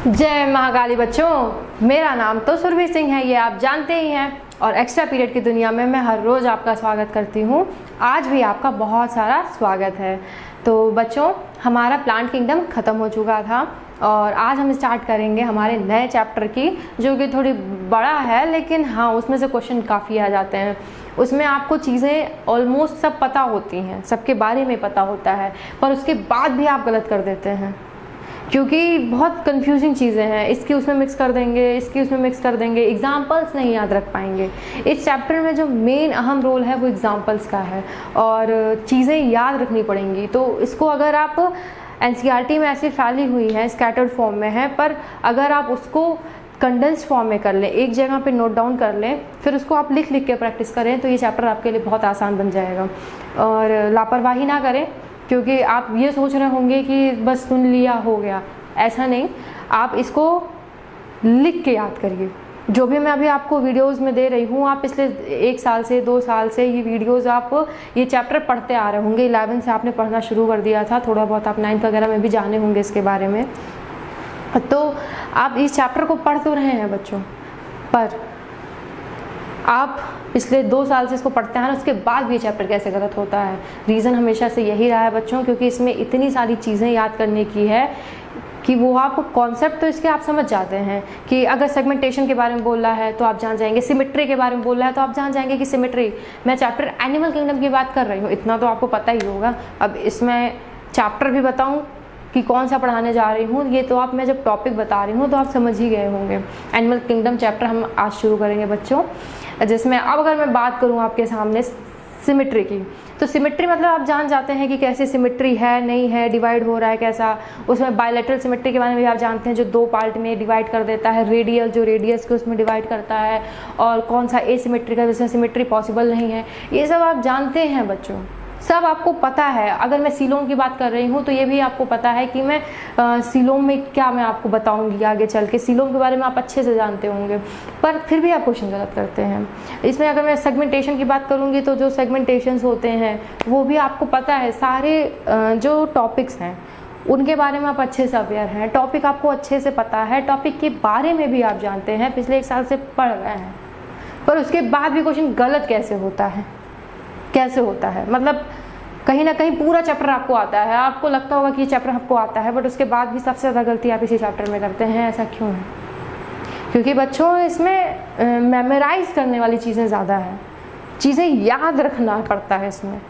जय महाकाली बच्चों, मेरा नाम तो सुरभि सिंह है, ये आप जानते ही हैं। और एक्स्ट्रा पीरियड की दुनिया में मैं हर रोज़ आपका स्वागत करती हूँ। आज भी आपका बहुत सारा स्वागत है। तो बच्चों, हमारा प्लांट किंगडम ख़त्म हो चुका था और आज हम स्टार्ट करेंगे हमारे नए चैप्टर की, जो कि थोड़ी बड़ा है, लेकिन हाँ उसमें से क्वेश्चन काफ़ी आ जाते हैं। उसमें आपको चीज़ें ऑलमोस्ट सब पता होती हैं, सबके बारे में पता होता है, पर उसके बाद भी आप गलत कर देते हैं क्योंकि बहुत कंफ्यूजिंग चीज़ें हैं। इसकी उसमें मिक्स कर देंगे, इसकी उसमें मिक्स कर देंगे, एग्जाम्पल्स नहीं याद रख पाएंगे। इस चैप्टर में जो मेन अहम रोल है वो एग्जाम्पल्स का है और चीज़ें याद रखनी पड़ेंगी। तो इसको अगर आप एनसीईआरटी में ऐसी फैली हुई है, स्कैटर्ड फॉर्म में है, पर अगर आप उसको कंडेंस्ड फॉर्म में कर लें, एक जगह पे नोट डाउन कर लें, फिर उसको आप लिख लिख के प्रैक्टिस करें, तो ये चैप्टर आपके लिए बहुत आसान बन जाएगा। और लापरवाही ना करें, क्योंकि आप ये सोच रहे होंगे कि बस सुन लिया हो गया, ऐसा नहीं। आप इसको लिख के याद करिए। जो भी मैं अभी आपको वीडियोस में दे रही हूँ, आप पिछले 1 साल से 2 साल से ये वीडियोस आप ये चैप्टर पढ़ते आ रहे होंगे। 11 से आपने पढ़ना शुरू कर दिया था, थोड़ा बहुत आप 9th वगैरह में भी जाने होंगे इसके बारे में। तो आप इस चैप्टर को पढ़ तो रहे हैं बच्चों, पर आप पिछले 2 साल से इसको पढ़ते हैं ना, उसके बाद भी ये चैप्टर कैसे गलत होता है। रीज़न हमेशा से यही रहा है बच्चों, क्योंकि इसमें इतनी सारी चीज़ें याद करने की है कि वो आप कॉन्सेप्ट तो इसके आप समझ जाते हैं कि अगर सेगमेंटेशन के बारे में बोल रहा है तो आप जान जाएंगे, सिमेट्री के बारे में बोल रहा है तो आप जान जाएंगे कि सिमेट्री। मैं चैप्टर एनिमल किंगडम की बात कर रही हूँ, इतना तो आपको पता ही होगा। अब इसमें चैप्टर भी बताऊँ कि कौन सा पढ़ाने जा रही हूँ, ये तो आप, मैं जब टॉपिक बता रही हूँ तो आप समझ ही गए होंगे। एनिमल किंगडम चैप्टर हम आज शुरू करेंगे बच्चों, जिसमें अब अगर मैं बात करूँ आपके सामने सिमेट्री की, तो सिमेट्री मतलब आप जान जाते हैं कि कैसे सिमेट्री है, नहीं है, डिवाइड हो रहा है कैसा। उसमें बायलैटरल सिमेट्री के बारे में भी आप जानते हैं, जो 2 पार्ट में डिवाइड कर देता है। रेडियल जो रेडियस को उसमें डिवाइड करता है, और कौन सा एसिमेट्री का, जिसमें सिमेट्री पॉसिबल नहीं है। ये सब आप जानते हैं बच्चों, सब आपको पता है। अगर मैं सीलोम की बात कर रही हूँ तो ये भी आपको पता है कि मैं सीलोम में क्या मैं आपको बताऊंगी आगे चल के। सीलोम के बारे में आप अच्छे से जानते होंगे, पर फिर भी आप क्वेश्चन गलत करते हैं। इसमें अगर मैं सेगमेंटेशन की बात करूँगी तो जो सेगमेंटेशंस होते हैं वो भी आपको पता है। सारे जो टॉपिक्स हैं उनके बारे में आप अच्छे से अवेयर हैं, टॉपिक आपको अच्छे से पता है, टॉपिक के बारे में भी आप जानते हैं, पिछले 1 साल से पढ़ रहे हैं, पर उसके बाद भी क्वेश्चन गलत कैसे होता है, कैसे होता है। मतलब कहीं ना कहीं पूरा चैप्टर आपको आता है, आपको लगता होगा कि ये चैप्टर आपको आता है, बट उसके बाद भी सबसे ज़्यादा गलती आप इसी चैप्टर में करते हैं। ऐसा क्यों है? क्योंकि बच्चों इसमें मेमोराइज करने वाली चीज़ें ज़्यादा है, चीज़ें याद रखना पड़ता है इसमें।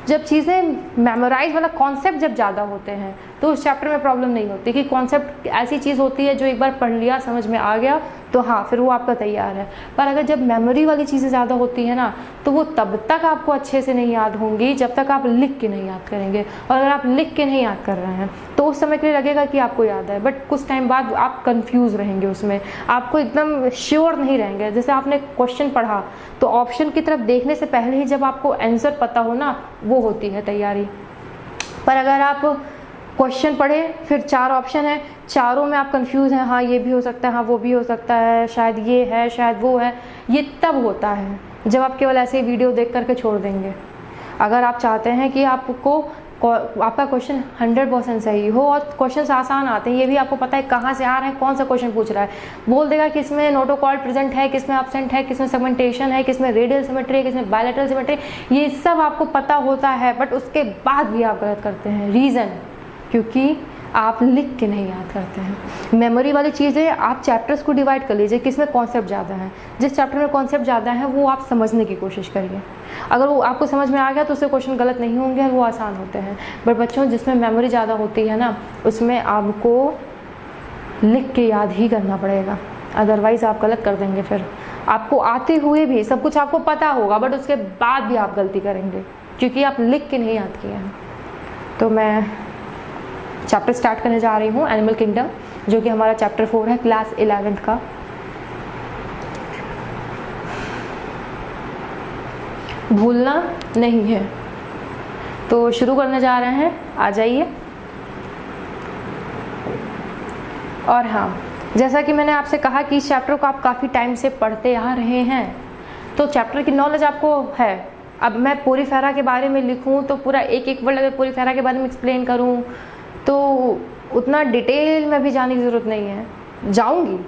जब चीज़ें मेमोराइज वाला कॉन्सेप्ट जब ज़्यादा होते हैं तो उस चैप्टर में प्रॉब्लम नहीं होती, कि कॉन्सेप्ट ऐसी चीज़ होती है जो एक बार पढ़ लिया, समझ में आ गया, तो हाँ फिर वो आपका तैयार है। पर अगर जब मेमोरी वाली चीज़ें ज़्यादा होती है ना, तो वो तब तक आपको अच्छे से नहीं याद होंगी जब तक आप लिख के नहीं याद करेंगे। और अगर आप लिख के नहीं याद कर रहे हैं तो उस समय के लिए लगेगा कि आपको याद है, बट कुछ टाइम बाद आप कंफ्यूज रहेंगे, उसमें आपको एकदम श्योर नहीं रहेंगे। जैसे आपने क्वेश्चन पढ़ा तो ऑप्शन की तरफ देखने से पहले ही जब आपको आंसर पता हो ना, वो होती है तैयारी। पर अगर आप क्वेश्चन पढ़े, फिर 4 ऑप्शन है, चारों में आप कंफ्यूज हैं, हाँ ये भी हो सकता है, हाँ वो भी हो सकता है, शायद ये है, शायद वो है, ये तब होता है जब आप केवल ऐसे वीडियो देख करके छोड़ देंगे। अगर आप चाहते हैं कि आपका क्वेश्चन 100% सही हो, और क्वेश्चन आसान आते हैं, ये भी आपको पता है कहाँ से आ रहे हैं, कौन सा क्वेश्चन पूछ रहा है, बोल देगा कि इसमें नोटोकॉर्ड प्रेजेंट है, किसमें एब्सेंट है, किसमें सेगमेंटेशन है, किसमें रेडियल सिमेट्री है, किसमें बायलैटरल सिमेट्री, ये सब आपको पता होता है, बट उसके बाद भी आप गलत करते हैं। रीज़न क्योंकि आप लिख के नहीं याद करते हैं। मेमोरी वाली चीज़ें आप चैप्टर्स को डिवाइड कर लीजिए, किसमें कॉन्सेप्ट ज़्यादा है, जिस चैप्टर में कॉन्सेप्ट ज़्यादा है वो आप समझने की कोशिश करिए। अगर वो आपको समझ में आ गया तो उससे क्वेश्चन गलत नहीं होंगे और वो आसान होते हैं। बट बच्चों, जिसमें मेमोरी ज़्यादा होती है ना, उसमें आपको लिख के याद ही करना पड़ेगा, अदरवाइज़ आप गलत कर देंगे। फिर आपको आते हुए भी सब कुछ आपको पता होगा, बट उसके बाद भी आप गलती करेंगे क्योंकि आप लिख के नहीं याद किए हैं। तो मैं चैप्टर स्टार्ट करने जा रही हूँ, एनिमल किंगडम, जो कि हमारा चैप्टर 4 है, क्लास 11th का। भूलना नहीं है, तो शुरू करने जा रहे हैं, आ जाइए। और हाँ, जैसा कि मैंने आपसे कहा कि इस चैप्टर को आप काफ़ी टाइम से पढ़ते आ रहे हैं, तो चैप्टर की नॉलेज आपको है। अब मैं पोरीफेरा के बारे में लिखूं तो पूरा एक वर्ड अगर पोरीफेरा के बारे में एक्सप्लेन करूं तो उतना डिटेल में भी जाने की ज़रूरत नहीं है, जाऊंगी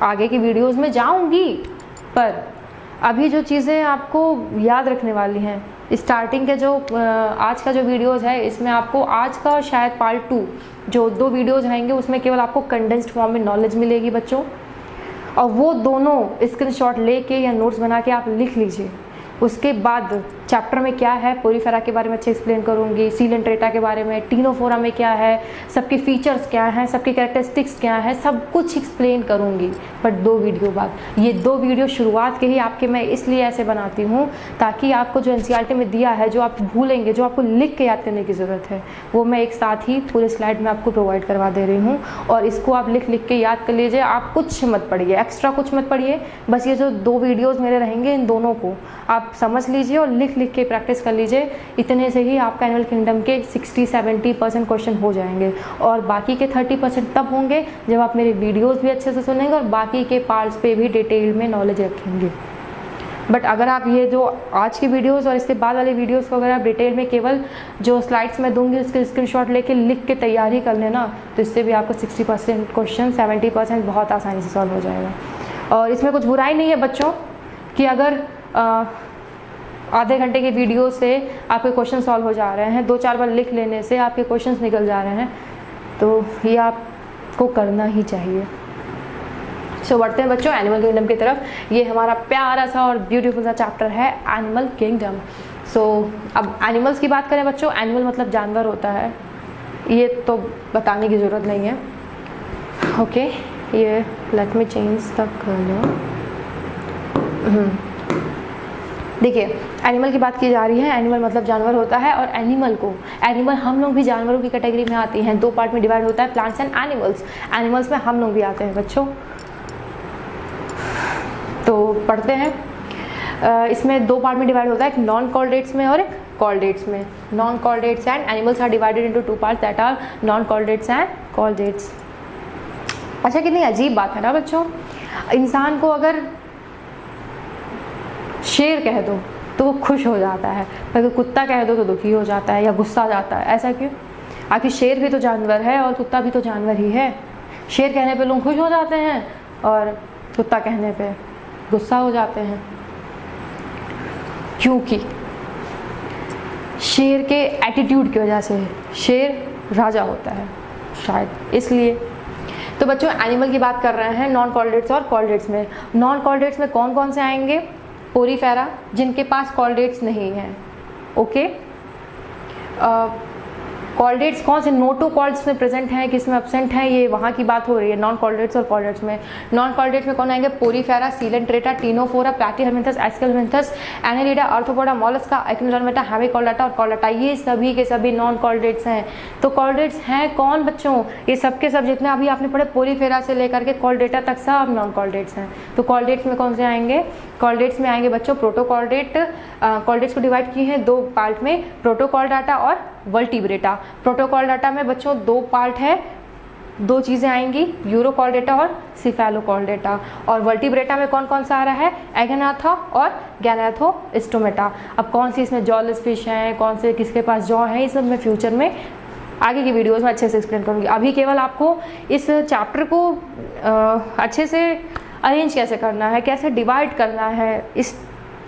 आगे की वीडियोस में जाऊंगी, पर अभी जो चीज़ें आपको याद रखने वाली हैं, स्टार्टिंग के जो आज का जो वीडियोस है इसमें आपको आज का शायद पार्ट 2 जो 2 वीडियोस रहेंगे उसमें केवल आपको कंडेंस्ड फॉर्म में नॉलेज मिलेगी बच्चों, और वो दोनों स्क्रीनशॉट लेके या नोट्स बना के आप लिख लीजिए। उसके बाद चैप्टर में क्या है, पोरीफेरा के बारे में अच्छे एक्सप्लेन करूंगी, सीलेंट्रेटा के बारे में, टीनोफोरा में क्या है, सबके फीचर्स क्या हैं, सबके कैरेक्टरिस्टिक्स क्या हैं, सब कुछ एक्सप्लेन करूंगी, बट 2 वीडियो बाद। ये 2 वीडियो शुरुआत के ही आपके मैं इसलिए ऐसे बनाती हूँ ताकि आपको जो एनसीईआरटी में दिया है, जो आप भूलेंगे, जो आपको लिख के याद करने की ज़रूरत है, वो मैं एक साथ ही पूरे स्लाइड में आपको प्रोवाइड करवा दे रही हूँ, और इसको आप लिख लिख के याद कर लीजिए। आप कुछ मत पढ़िए, एक्स्ट्रा कुछ मत पढ़िए, बस ये जो 2 वीडियोज़ मेरे रहेंगे इन दोनों को आप समझ लीजिए और लिख लिख के प्रैक्टिस कर लीजिए। इतने से ही आपका एनिमल किंगडम के 60-70% क्वेश्चन हो जाएंगे, और बाकी के 30% तब होंगे जब आप मेरे वीडियोस भी अच्छे से सुनेंगे और बाकी के पार्ट्स पे भी डिटेल में नॉलेज रखेंगे। बट अगर आप ये जो आज की वीडियोस और इसके बाद वाले वीडियोस को अगर आप डिटेल में केवल जो स्लाइड्स में दूंगी उसके स्क्रीनशॉट लेके लिख के तैयारी कर लेना, तो इससे भी आपको 60% क्वेश्चन 70% बहुत आसानी से सॉल्व हो जाएगा। और इसमें कुछ बुराई नहीं है बच्चों कि अगर आधे घंटे की वीडियो से आपके क्वेश्चन सॉल्व हो जा रहे हैं, 2-4 बार लिख लेने से आपके क्वेश्चंस निकल जा रहे हैं, तो ये आपको करना ही चाहिए। सो बढ़ते हैं बच्चों एनिमल किंगडम की तरफ। ये हमारा प्यारा सा और ब्यूटीफुल सा चैप्टर है एनिमल किंगडम। सो अब एनिमल्स की बात करें बच्चों, एनिमल मतलब जानवर होता है, ये तो बताने की ज़रूरत नहीं है। ओके, ये let me change the colour. देखिए, एनिमल की बात की जा रही है, एनिमल मतलब जानवर होता है, और एनिमल हम लोग भी जानवरों की कैटेगरी में आते हैं। 2 पार्ट में डिवाइड होता है, प्लांट्स एंड एनिमल्स। एनिमल्स में हम लोग भी आते हैं बच्चों। तो पढ़ते हैं। इसमें 2 पार्ट में डिवाइड होता है, एक नॉन कॉर्डेट्स में और एक कॉर्डेट्स में। Non chordates and animals are divided into 2 parts that are non chordates and chordates. अच्छा, कितनी अजीब बात है ना बच्चों, इंसान को अगर शेर कह दो तो वो खुश हो जाता है, पर कुत्ता कह दो तो दुखी हो जाता है या गुस्सा जाता है। ऐसा क्यों? आखिर शेर भी तो जानवर है और कुत्ता भी तो जानवर ही है। शेर कहने पे लोग खुश हो जाते हैं और कुत्ता कहने पे गुस्सा हो जाते हैं, क्योंकि शेर के एटीट्यूड की वजह से। शेर राजा होता है शायद, इसलिए। तो बच्चों एनिमल की बात कर रहे हैं नॉन कॉर्डेट्स और कॉर्डेट्स में। नॉन कॉर्डेट्स में कौन कौन से आएंगे? पोरीफेरा, जिनके पास कॉर्डेट्स नहीं हैं। ओके, कॉर्डेट्स कौन से नोटोकॉर्ड्स में प्रेजेंट हैं, किस में एब्सेंट हैं, ये वहाँ की बात हो रही है नॉन कॉर्डेट्स और कॉर्डेट्स में। नॉन कॉर्डेट्स में कौन आएंगे? Porifera, coelenterata, ctenophora, platyhelminthes, aschelminthes, annelida, arthropoda, mollusca, echinodermata, hemichordata और कॉर्डेटा, ये सभी के सभी नॉन कॉर्डेट्स हैं। तो कॉर्डेट्स हैं कौन बच्चों? ये सब के सब जितने अभी आपने पढ़े पोरीफेरा से लेकर के कॉर्डेटा तक सब नॉन कॉर्डेट्स हैं। तो कॉर्डेट्स में कौन से आएंगे? कॉर्डेट्स में आएंगे बच्चों प्रोटोकॉर्डेट। कॉर्डेट्स को डिवाइड किए हैं 2 पार्ट में, प्रोटोकॉर्डाटा और वर्टिब्रेटा। प्रोटोकॉर्डाटा में बच्चों 2 पार्ट है, 2 चीज़ें आएंगी, यूरोकॉर्डेटा और सिफेलोकॉर्डेटा। और वर्टिब्रेटा में कौन कौन सा आ रहा है? एगनाथा और गैनाथोस्टोमेटा। अब कौन सी इसमें जॉलेस फिश हैं, कौन से किसके पास जॉ है, ये सब मैं फ्यूचर में आगे की वीडियोस में अच्छे से एक्सप्लेन करूँगी। अभी केवल आपको इस चैप्टर को अच्छे से अरेंज कैसे करना है, कैसे डिवाइड करना है, इस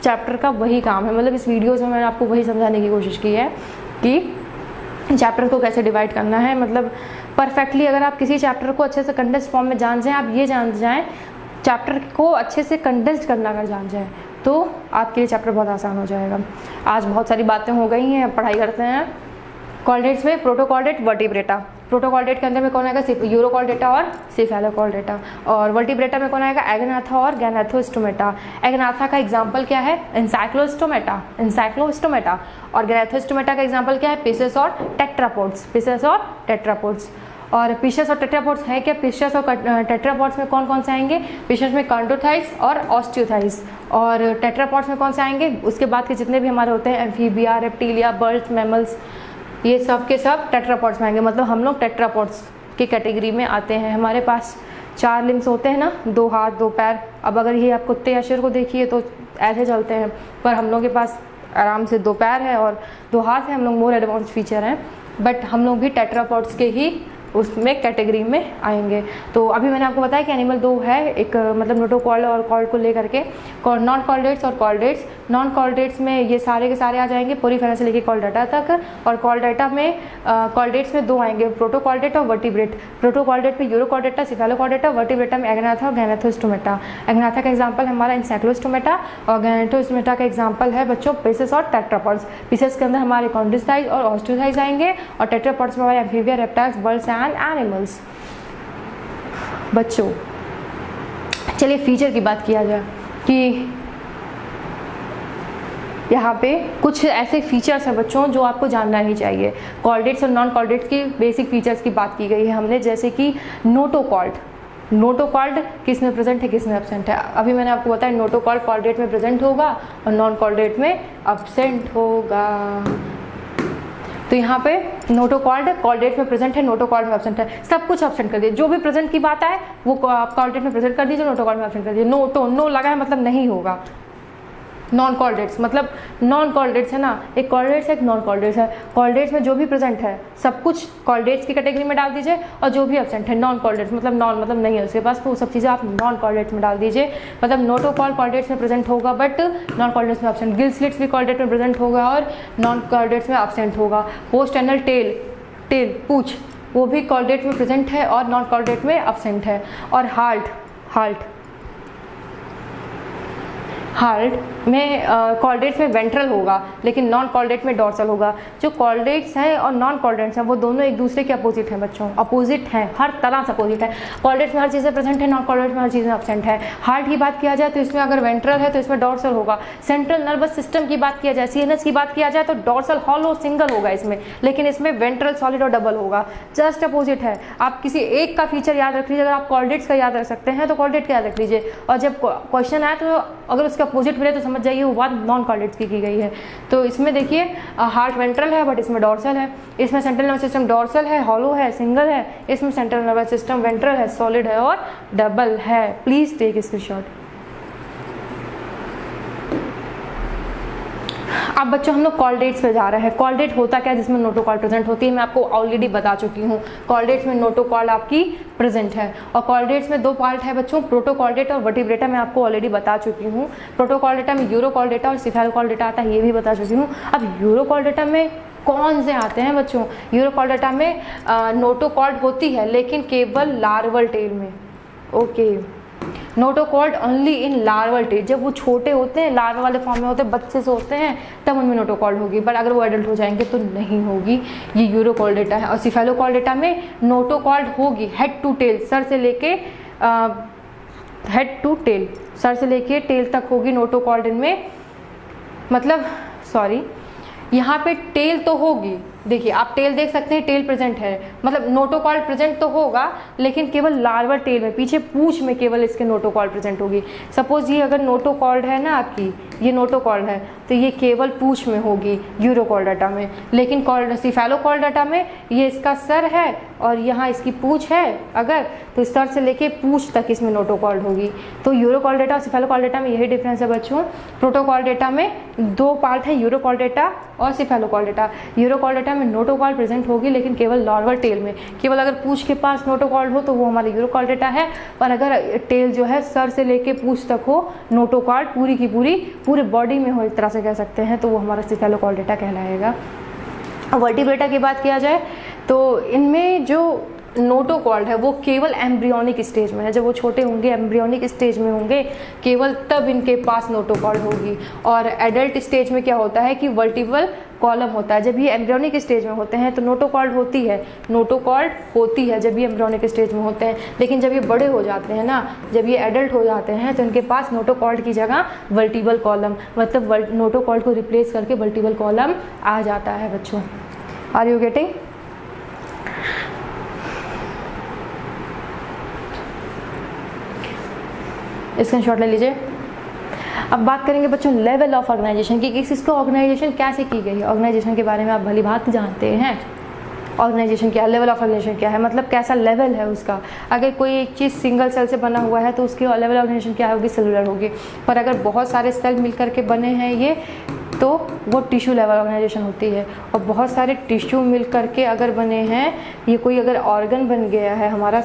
चैप्टर का वही काम है। मतलब इस वीडियोस में मैंने आपको वही समझाने की कोशिश की है कि चैप्टर को कैसे डिवाइड करना है। मतलब परफेक्टली अगर आप किसी चैप्टर को अच्छे से कंडेंस्ड फॉर्म में जान जाएं, आप ये जान जाएं, चैप्टर को अच्छे से कंडेंस्ड करना अगर जान जाएं, तो आपके लिए चैप्टर बहुत आसान हो जाएगा। आज बहुत सारी बातें हो गई हैं, पढ़ाई करते हैं। कॉर्डेट्स में प्रोटोकॉर्डेट, वर्टिब्रेटा। प्रोटोकॉर्डेट के अंदर में कौन आएगा? यूरोकॉर्डेटा और सिफेलोकॉर्डेटा। और वर्टिब्रेटा में कौन आएगा? एगनाथा और गैनाथोस्टोमेटा। एगनाथा का एग्जांपल क्या है? एंसाइक्लोस्टोमेटा। और गैनाथोस्टोमेटा का एग्जांपल क्या है? पिसेस और टेट्रापोड्स। और पिशस और टेट्रापोड्स है क्या? पिशस और टेट्रापोड्स में कौन कौन से आएंगे? पिशस में कंडोथाइस और ऑस्टियोथाइस। और टेट्रापोड्स में कौन से आएंगे? उसके बाद के जितने भी हमारे होते हैं, एम्फीबिया, रेप्टिलिया, बर्ड्स, मैमल्स, ये सब के सब टेट्रापोड्स में आएंगे। मतलब हम लोग टेट्रापोड्स की कैटेगरी में आते हैं। हमारे पास 4 लिम्स होते हैं ना, 2 हाथ 2 पैर। अब अगर ये आप कुत्ते या शेर को देखिए तो ऐसे चलते हैं, पर हम लोग के पास आराम से 2 पैर है और 2 हाथ है। हम लोग मोर एडवांस फीचर हैं, बट हम लोग भी टेट्रापोड्स के ही उसमें कैटेगरी में आएंगे। तो अभी मैंने आपको बताया कि एनिमल दो है, एक मतलब नोटोकॉर्ड और कॉर्ड को लेकर के, नॉन कॉर्डेट्स और कॉर्डेट्स। नॉन कॉर्डेट्स में ये सारे के सारे आ जाएंगे पोरीफेरा से लेके कॉर्डेटा तक, और कॉर्डेटा में कॉर्डेट्स में दो आएंगे, प्रोटोकॉर्डेट और वर्टिब्रेट। प्रोटोकॉर्डेट में यूरोकॉर्डेटा, सिफेलोकॉर्डेटा, वर्टिब्रेटा में एग्नाथा और गैनाथोस्टोमेटा। एग्नाथा का एग्जाम्पल हमारा एनसाइक्लोस्टोमेटा और गैनाथोस्टोमेटा का एग्जाम्पल है बच्चों पिसेस और टेट्रापॉड्स। पिसेस के अंदर हमारे कॉन्ड्रोसाइट और ऑस्ट्रोसाइट आएंगे, और टेट्रापॉड्स में हमारे amphibia, reptiles, birds and animals. बच्चों चलिए फीचर की बात किया जाए कि यहाँ पे कुछ ऐसे फीचर्स हैं बच्चों जो आपको जानना ही चाहिए। कॉर्डेट्स और नॉन कॉर्डेट्स की बेसिक फीचर्स की बात की गई है हमने, जैसे कि नोटोकॉर्ड। नोटोकॉर्ड किस में प्रेजेंट है, किस में एब्सेंट है। अभी मैंने आपको बताया नोटोकॉर्ड कॉर्डेट में प्रेजेंट होगा और नॉन कॉर्डेट में एब्सेंट होगा। तो यहाँ पे नोटोकॉर्ड कॉर्डेट में प्रेजेंट है, नोटोकॉर्ड में एब्सेंट है। सब कुछ एब्सेंट कर दिए, जो भी प्रेजेंट की बात आए वो आप कॉर्डेट में प्रेजेंट कर दीजिए, नोटोकॉर्ड में एब्सेंट कर दीजिए। नो लगा है मतलब नहीं होगा। नॉन कॉर्डेट्स मतलब नॉन कॉर्डेट्स है ना, एक कॉर्डेट्स है एक नॉन कॉर्डेट्स है। कॉर्डेट्स में जो भी प्रेजेंट है सब कुछ कॉर्डेट्स की कैटेगरी में डाल दीजिए, और जो भी एब्सेंट है नॉन कॉर्डेट्स मतलब नॉन मतलब नहीं है उसके पास, तो वो सब चीज़ें आप नॉन कॉर्डेट्स में डाल दीजिए। मतलब नोटोकॉर्ड कॉर्डेट्स में प्रेजेंट होगा बट नॉन कॉर्डेट्स में एब्सेंट। गिल स्लिट्स भी कॉर्डेट में प्रेजेंट होगा और नॉन कॉर्डेट्स में एब्सेंट होगा। पोस्ट एनल टेल पूछ वो भी कॉर्डेट में प्रेजेंट है और नॉन कॉर्डेट में एब्सेंट है। और हार्ट में कॉर्डेट्स में वेंट्रल होगा लेकिन नॉन कॉर्डेट में डॉर्सल होगा। जो कॉर्डेट्स हैं और नॉन कॉर्डेट्स हैं वो दोनों एक दूसरे के अपोजिट हैं बच्चों, अपोजिट हैं, हर तरह से अपोजिट है। कॉर्डेट्स में हर चीज़ें प्रेजेंट है, नॉन कॉर्डेट्स में हर चीज़ें एब्सेंट है। हार्ट की बात किया जाए तो इसमें अगर वेंट्रल है तो इसमें डॉर्सल होगा। सेंट्रल नर्वस सिस्टम की बात किया जाए, सीएनएस की बात किया जाए तो डॉर्सल हॉलो सिंगल होगा इसमें, लेकिन इसमें वेंट्रल सॉलिड और डबल होगा। जस्ट अपोजिट है। आप किसी एक का फीचर याद रख लीजिए, अगर आप कॉर्डेट्स का याद रख सकते हैं तो कॉर्डेट का याद रख लीजिए, और जब क्वेश्चन आए तो अगर उसका अपोजिट मिले तो समझ जाइए वो बात नॉन कॉर्डेट्स की गई है। तो इसमें देखिए हार्ट वेंट्रल है बट इसमें डॉर्सल है। इसमें सेंट्रल नर्वस सिस्टम डॉर्सल है, हॉलो है, सिंगल है। इसमें सेंट्रल नर्वस सिस्टम वेंट्रल है, सॉलिड है और डबल है। Please take screenshot. अब बच्चों हम लोग कॉर्डेट्स पे जा रहे हैं। कॉर्डेट होता क्या है जिसमें नोटोकॉर्ड प्रेजेंट होती है, मैं आपको ऑलरेडी बता चुकी हूँ। कॉर्डेट्स में नोटोकॉर्ड आपकी प्रेजेंट है, और कॉर्डेट्स में दो पार्ट है बच्चों, प्रोटोकॉर्डेट और वर्टिब्रेटा। मैं आपको ऑलरेडी बता चुकी हूँ। प्रोटोकॉर्डेटा में यूरोकॉर्डेटा और सिफेलोकॉर्डेटा आता है, ये भी बता चुकी हूँ। अब यूरोकॉर्डेटा में कौन से आते हैं बच्चों? यूरोकॉर्डेटा में नोटोकॉर्ड होती है लेकिन केवल लार्वल टेल में। Okay, notochord only in larval tail. जब वो छोटे होते हैं, लार्वा वाले फॉर्म में होते हैं, बच्चे से होते हैं, तब उनमें नोटोकॉर्ड होगी, बट अगर वो एडल्ट हो जाएंगे तो नहीं होगी। ये यूरोकॉर्डेटा है। और सिफेलोकॉर्डेटा में नोटोकॉर्ड होगी हेड टू टेल, सर से लेके हेड टू टेल, सर से लेके टेल तक होगी नोटोकॉर्ड इनमें। मतलब सॉरी, यहाँ पे टेल तो होगी, देखिए आप टेल देख सकते हैं, टेल प्रेजेंट है, मतलब नोटोकॉर्ड प्रेजेंट तो होगा लेकिन केवल लार्वल टेल में, पीछे पूंछ में केवल इसके नोटोकॉर्ड प्रेजेंट होगी। सपोज ये अगर नोटोकॉर्ड है ना आपकी, ये नोटोकॉर्ड है तो ये केवल पूंछ में होगी यूरोकॉर्डेटा में, लेकिन सिफेलोकॉर्डेटा में ये इसका सर है और यहाँ इसकी पूंछ है अगर, तो सर से लेके पूंछ तक इसमें नोटोकॉर्ड होगी। तो यूरोकॉर्डेटा और सिफेलोकॉर्डेटा में यही डिफरेंस है बच्चों। प्रोटोकॉर्डेटा में दो पार्ट है, यूरोकॉर्डेटा और सिफेलोकॉर्डेटा। यूरोकॉर्डेटा में नोटोकॉर्ड प्रेजेंट होगी लेकिन केवल लार्वल टेल में, केवल अगर पूंछ के पास नोटोकॉर्ड हो तो वो हमारा यूरोकॉर्डेटा है, पर अगर टेल जो है सर से लेके पूंछ तक हो, नोटोकॉर्ड पूरी की पूरे बॉडी में हो, एक तरह से कह सकते हैं, तो वो हमारा सिफेलोकॉर्डेटा कहलाएगा। वर्टिब्रेटा की बात किया जाए तो इनमें जो नोटोकॉर्ड है वो केवल एम्ब्रियोनिक स्टेज में है। जब वो छोटे होंगे, एम्ब्रियोनिक स्टेज में होंगे, केवल तब इनके पास नोटोकॉर्ड होगी। और एडल्ट स्टेज में क्या होता है कि वर्टिब्रल कॉलम होता है। जब ये एम्ब्रियोनिक स्टेज में होते हैं तो नोटोकॉर्ड होती है, नोटोकॉर्ड होती है जब ये एम्ब्रियोनिक स्टेज में होते हैं, लेकिन जब ये बड़े हो जाते हैं ना, जब ये एडल्ट हो जाते हैं तो इनके पास नोटोकॉर्ड की जगह वर्टिब्रल कॉलम, मतलब नोटोकॉर्ड को रिप्लेस करके वर्टिब्रल कॉलम आ जाता है बच्चों। Are you getting? स्क्रीनशॉट ले लीजिए। अब बात करेंगे बच्चों लेवल ऑफ ऑर्गेनाइजेशन की, किसको ऑर्गेनाइजेशन कैसे की गई है। ऑर्गेनाइजेशन के बारे में आप भली भांति जानते हैं। ऑर्गेनाइजेशन क्या है, लेवल ऑफ ऑर्गेनाइजेशन क्या है, मतलब कैसा लेवल है उसका। अगर कोई एक चीज़ सिंगल सेल से बना हुआ है तो उसकी लेवल ऑफ ऑर्गेनाइजेशन क्या होगी, सेलुलर होगी। पर अगर बहुत सारे सेल मिल करके बने हैं ये तो वो टिश्यू लेवल ऑर्गेनाइजेशन होती है। और बहुत सारे टिश्यू मिल करके अगर बने हैं, ये कोई अगर ऑर्गन बन गया है हमारा,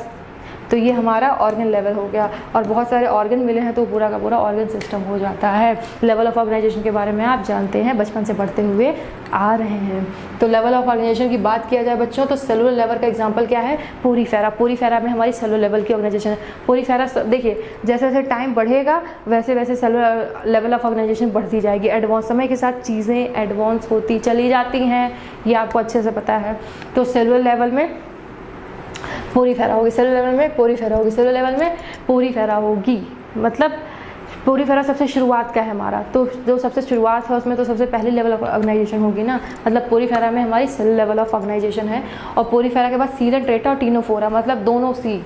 तो ये हमारा ऑर्गन लेवल हो गया। और बहुत सारे ऑर्गन मिले हैं तो पूरा का पूरा ऑर्गन सिस्टम हो जाता है। लेवल ऑफ ऑर्गेनाइजेशन के बारे में आप जानते हैं, बचपन से पढ़ते हुए आ रहे हैं। तो लेवल ऑफ ऑर्गेनाइजेशन की बात किया जाए बच्चों, तो सेलुलर लेवल का एग्जांपल क्या है? पोरीफेरा। पोरीफेरा में हमारी सेलुलर लेवल की ऑर्गेनाइजेशन है। पोरीफेरा देखिए, जैसे जैसे टाइम बढ़ेगा वैसे वैसे सेलुलर लेवल ऑफ ऑर्गेनाइजेशन बढ़ती जाएगी। एडवांस, समय के साथ चीज़ें एडवांस होती चली जाती हैं, ये आपको अच्छे से पता है। तो सेलुलर लेवल में पोरीफेरा होगी, सेलुलर लेवल में पोरीफेरा होगी, सेलुलर लेवल में पोरीफेरा होगी। मतलब पोरीफेरा सबसे शुरुआत का है हमारा, तो जो सबसे शुरुआत है उसमें तो सबसे पहली लेवल ऑफ ऑर्गेनाइजेशन होगी ना। मतलब पोरीफेरा में हमारी सेल लेवल ऑफ ऑर्गेनाइजेशन है। और पोरीफेरा के बाद सीलन ट्रेटा और टीनोफोरा, मतलब दोनों सी।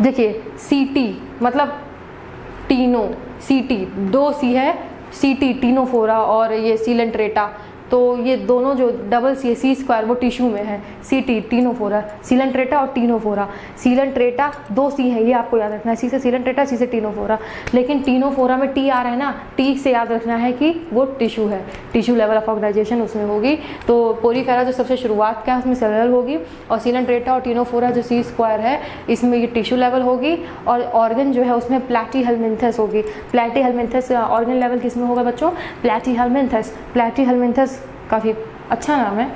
देखिए सीटी मतलब टीनो, सीटी दो सी है, सीटी टीनोफोरा और ये सीलन ट्रेटा, तो ये दोनों जो डबल सी है, सी स्क्वायर, वो टिश्यू में है। सीटी टीनोफोरा, सीलन ट्रेटा और टीनोफोरा। सीलन ट्रेटा दो सी है, ये आपको याद रखना है, सी से सीलन ट्रेटा, सी से टीनोफोरा। लेकिन टीनोफोरा में टी आ रहा है ना, टी से याद रखना है कि वो टिश्यू है, टिश्यू लेवल ऑफ ऑर्गेनाइजेशन उसमें होगी। तो पोरीफेरा जो सबसे शुरुआत का है उसमें सेलुलर होगी, और सीलन ट्रेटा और टीनोफोरा जो सी स्क्वायर है इसमें ये टिश्यू लेवल होगी। और ऑर्गन जो है उसमें प्लैटीहेलमिन्थस होगी। प्लैटीहेलमिन्थस ऑर्गन लेवल किसमें होगा बच्चों? प्लैटीहेलमिन्थस। प्लैटीहेलमिन्थस काफ़ी अच्छा नाम है,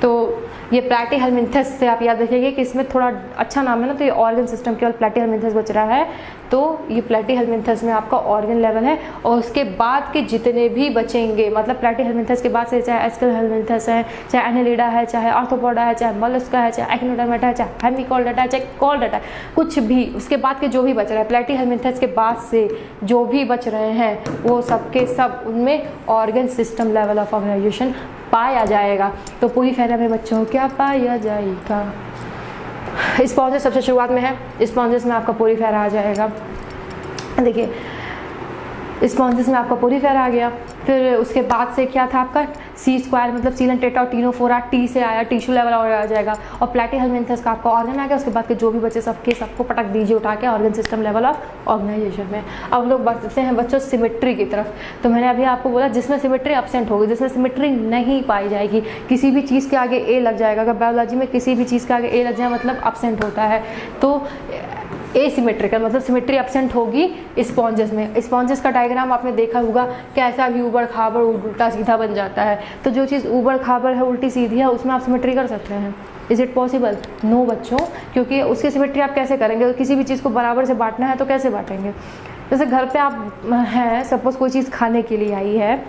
तो ये प्लैटीहेलमिन्थस से आप याद रखिएगा कि इसमें थोड़ा अच्छा नाम है ना, तो ये ऑर्गन सिस्टम केवल प्लैटीहेलमिन्थस बच रहा है। तो ये प्लैटीहेलमिन्थस में आपका ऑर्गन लेवल है। और उसके बाद के जितने भी बचेंगे, मतलब प्लैटीहेलमिन्थस के बाद से चाहे एस्केलेहेलमिन्थस है, चाहे एनेलिडा है, चाहे आर्थ्रोपोडा है, चाहे मोलस्का है, चाहे एक्टिनोडर्मेटा है, चाहे हेमिकॉर्डेटा है, चाहे कॉर्डेटा है, कुछ भी उसके बाद के जो भी बच रहा है, प्लैटीहेलमिन्थस के बाद से जो भी बच रहे हैं वो सबके सब उनमें organ system level of organisation पाया जाएगा। तो पोरीफेरा में बच्चों क्या पाया जाएगा? स्पॉन्जेस सबसे शुरुआत में है, स्पॉन्जेस में आपका पोरीफेरा आ जाएगा। देखिए स्पॉन्जेस में आपका पोरीफेरा आ गया। फिर उसके बाद से क्या था आपका? सी स्क्वायर, मतलब सीलन ट्रेटा और टीनोफोरा, टी से आया, टिश्यू लेवल और आ जाएगा। और प्लैटीहेलमिन्थस का आपका ऑर्गन आ गया। उसके बाद के जो भी बचे सबको पटक दीजिए उठा के organ system level of organisation में। अब हम लोग बढ़ते हैं बच्चों सिमेट्री की तरफ। तो मैंने अभी आपको बोला जिसमें सिमेट्री एब्सेंट होगी, जिसमें सिमेट्री नहीं पाई जाएगी, किसी भी चीज़ के आगे ए लग जाएगा। अगर बायोलॉजी में किसी भी चीज़ के आगे ए लग जाए मतलब एब्सेंट होता है। तो एसिमेट्रिकल मतलब सिमेट्री एब्सेंट होगी स्पॉन्जेस में। स्पॉन्जेस का डायग्राम आपने देखा होगा, कैसा भी ऊबड़ खाबड़ उल्टा सीधा बन जाता है। तो जो चीज़ ऊबड़ खाबड़ है, उल्टी सीधी है, उसमें आप सिमेट्री कर सकते हैं। Is it possible? नो बच्चों, क्योंकि उसकी सिमेट्री आप कैसे करेंगे? किसी भी चीज़ को बराबर से बांटना है तो कैसे बांटेंगे? जैसे घर पे आप हैं, सपोज़ कोई चीज़ खाने के लिए आई है,